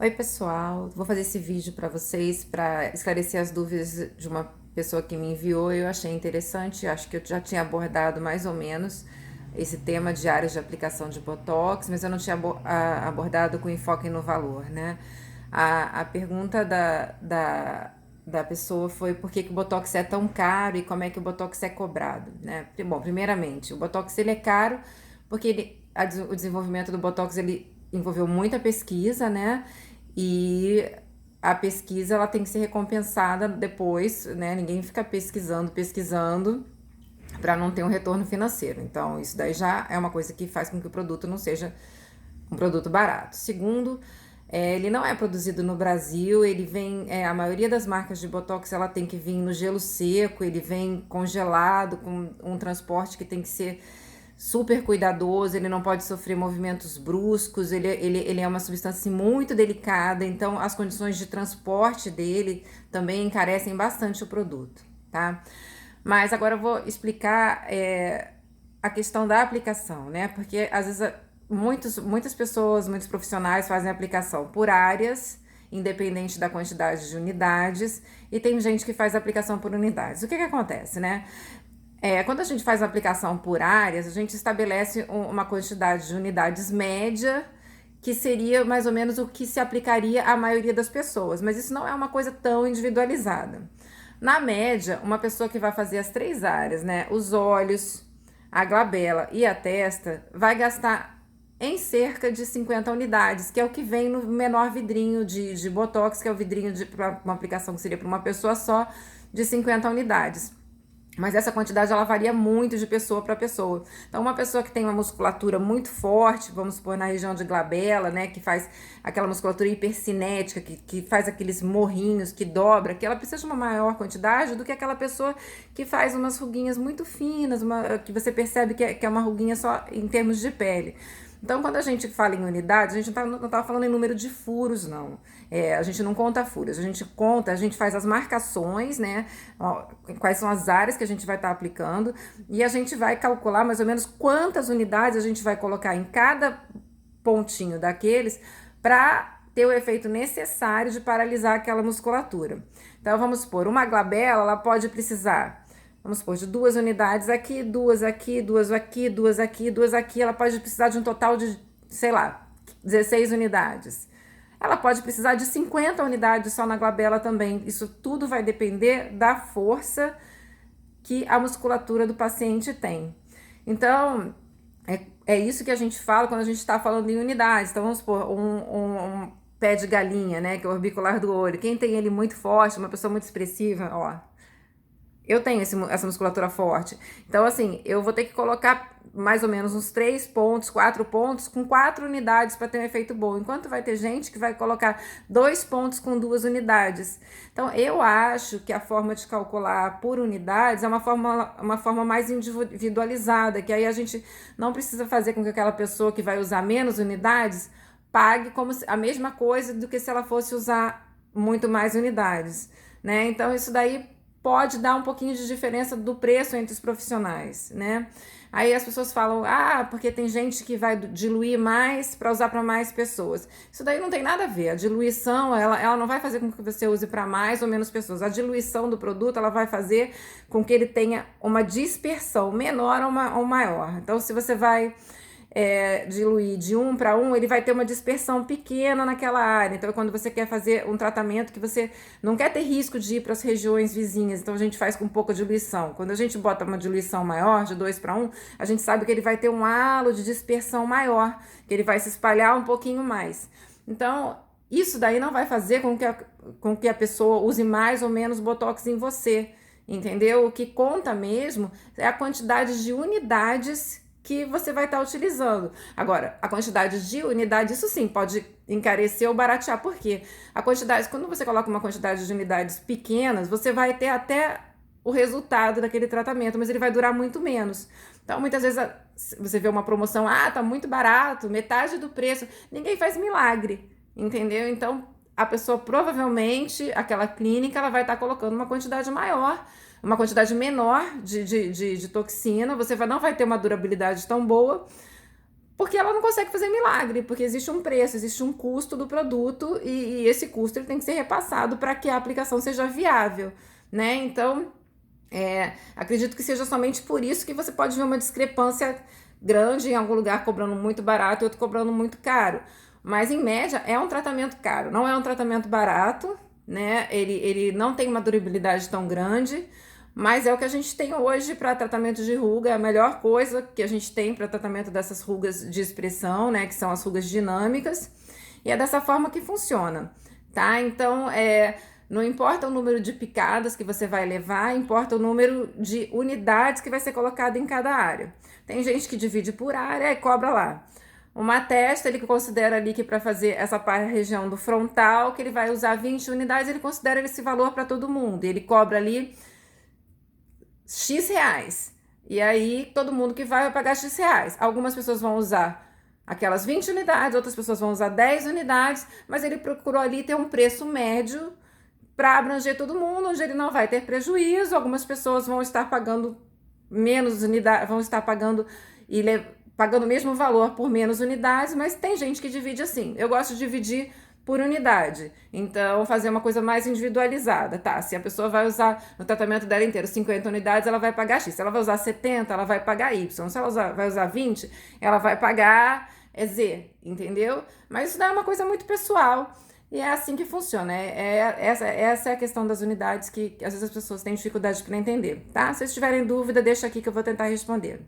Oi, pessoal. Vou fazer esse vídeo para vocês para esclarecer as dúvidas de uma pessoa que me enviou. Eu achei interessante, acho que eu já tinha abordado mais ou menos esse tema de áreas de aplicação de Botox, mas eu não tinha abordado com enfoque no valor, né? A pergunta da pessoa foi por que o Botox é tão caro e como é que o Botox é cobrado, né? Bom, primeiramente, o Botox ele é caro porque o desenvolvimento do Botox ele envolveu muita pesquisa, né? E a pesquisa ela tem que ser recompensada depois, né? Ninguém fica pesquisando para não ter um retorno financeiro. Então, isso daí já é uma coisa que faz com que o produto não seja um produto barato. Segundo, ele não é produzido no Brasil, ele vem, a maioria das marcas de Botox ela tem que vir no gelo seco, ele vem congelado, com um transporte que tem que ser super cuidadoso, ele não pode sofrer movimentos bruscos, ele é uma substância assim, muito delicada, então as condições de transporte dele também encarecem bastante o produto, tá? Mas agora eu vou explicar a questão da aplicação, né? Porque às vezes muitas pessoas, muitos profissionais fazem aplicação por áreas, independente da quantidade de unidades, e tem gente que faz aplicação por unidades. O que acontece, né? Quando a gente faz a aplicação por áreas, a gente estabelece uma quantidade de unidades média, que seria mais ou menos o que se aplicaria à maioria das pessoas, mas isso não é uma coisa tão individualizada. Na média, uma pessoa que vai fazer as 3 áreas, né, os olhos, a glabela e a testa, vai gastar em cerca de 50 unidades, que é o que vem no menor vidrinho de Botox, que é o vidrinho de uma aplicação que seria para uma pessoa só, de 50 unidades. Mas essa quantidade ela varia muito de pessoa para pessoa. Então, uma pessoa que tem uma musculatura muito forte, vamos supor na região de glabela, né, que faz aquela musculatura hipercinética, que faz aqueles morrinhos, que dobra, que ela precisa de uma maior quantidade do que aquela pessoa que faz umas ruguinhas muito finas, que você percebe que é uma ruguinha só em termos de pele. Então, quando a gente fala em unidades, a gente não tá falando em número de furos, não. A gente não conta furos, a gente faz as marcações, né? Ó, quais são as áreas que a gente vai estar aplicando, e a gente vai calcular mais ou menos quantas unidades a gente vai colocar em cada pontinho daqueles para ter o efeito necessário de paralisar aquela musculatura. Então, vamos supor, uma glabela, ela pode precisar, vamos supor, de 2 unidades aqui, 2 aqui, 2 aqui, 2 aqui, 2 aqui. Ela pode precisar de um total de, sei lá, 16 unidades. Ela pode precisar de 50 unidades só na glabela também. Isso tudo vai depender da força que a musculatura do paciente tem. Então, é isso que a gente fala quando a gente está falando em unidades. Então, vamos supor, um pé de galinha, né, que é o orbicular do olho. Quem tem ele muito forte, uma pessoa muito expressiva, ó, eu tenho essa musculatura forte. Então, assim, eu vou ter que colocar mais ou menos uns 3 pontos, 4 pontos, com 4 unidades para ter um efeito bom. Enquanto vai ter gente que vai colocar 2 pontos com 2 unidades. Então, eu acho que a forma de calcular por unidades é uma forma mais individualizada, que aí a gente não precisa fazer com que aquela pessoa que vai usar menos unidades pague como a mesma coisa do que se ela fosse usar muito mais unidades, né? Então, isso daí pode dar um pouquinho de diferença do preço entre os profissionais, né? Aí as pessoas falam, porque tem gente que vai diluir mais para usar para mais pessoas. Isso daí não tem nada a ver. A diluição, ela não vai fazer com que você use para mais ou menos pessoas. A diluição do produto, ela vai fazer com que ele tenha uma dispersão menor ou maior. Então, se você vai diluir de 1 para 1, ele vai ter uma dispersão pequena naquela área. Então, quando você quer fazer um tratamento que você não quer ter risco de ir para as regiões vizinhas, então a gente faz com pouca diluição. Quando a gente bota uma diluição maior, de 2 para 1, a gente sabe que ele vai ter um halo de dispersão maior, que ele vai se espalhar um pouquinho mais. Então, isso daí não vai fazer com que a pessoa use mais ou menos Botox em você, entendeu? O que conta mesmo é a quantidade de unidades que você vai estar utilizando. Agora, a quantidade de unidades, isso sim, pode encarecer ou baratear. Por quê? A quantidade, quando você coloca uma quantidade de unidades pequenas, você vai ter até o resultado daquele tratamento, mas ele vai durar muito menos. Então, muitas vezes, você vê uma promoção, tá muito barato, metade do preço. Ninguém faz milagre, entendeu? Então, a pessoa provavelmente, aquela clínica, ela vai estar colocando uma quantidade maior, uma quantidade menor de toxina, você não vai ter uma durabilidade tão boa, Porque ela não consegue fazer milagre, porque existe um preço, existe um custo do produto e esse custo ele tem que ser repassado para que a aplicação seja viável, né? Então, acredito que seja somente por isso que você pode ver uma discrepância grande em algum lugar cobrando muito barato e outro cobrando muito caro. Mas, em média, é um tratamento caro, não é um tratamento barato, né? Ele não tem uma durabilidade tão grande, mas é o que a gente tem hoje para tratamento de ruga, é a melhor coisa que a gente tem para tratamento dessas rugas de expressão, né? Que são as rugas dinâmicas, e é dessa forma que funciona, tá? Então, não importa o número de picadas que você vai levar, importa o número de unidades que vai ser colocado em cada área. Tem gente que divide por área e cobra lá. Uma testa, ele considera ali que para fazer essa região do frontal, que ele vai usar 20 unidades, ele considera esse valor para todo mundo. Ele cobra ali X reais. E aí, todo mundo que vai pagar X reais. Algumas pessoas vão usar aquelas 20 unidades, outras pessoas vão usar 10 unidades, mas ele procurou ali ter um preço médio para abranger todo mundo, onde ele não vai ter prejuízo. Algumas pessoas vão estar pagando menos unidades, vão estar pagando pagando o mesmo valor por menos unidades, mas tem gente que divide assim. Eu gosto de dividir por unidade. Então, fazer uma coisa mais individualizada, tá? Se a pessoa vai usar no tratamento dela inteiro 50 unidades, ela vai pagar X. Se ela vai usar 70, ela vai pagar Y. Se ela vai usar 20, ela vai pagar Z, entendeu? Mas isso não é uma coisa muito pessoal. E é assim que funciona. Essa é a questão das unidades que às vezes as pessoas têm dificuldade para entender, tá? Se vocês tiverem dúvida, deixa aqui que eu vou tentar responder.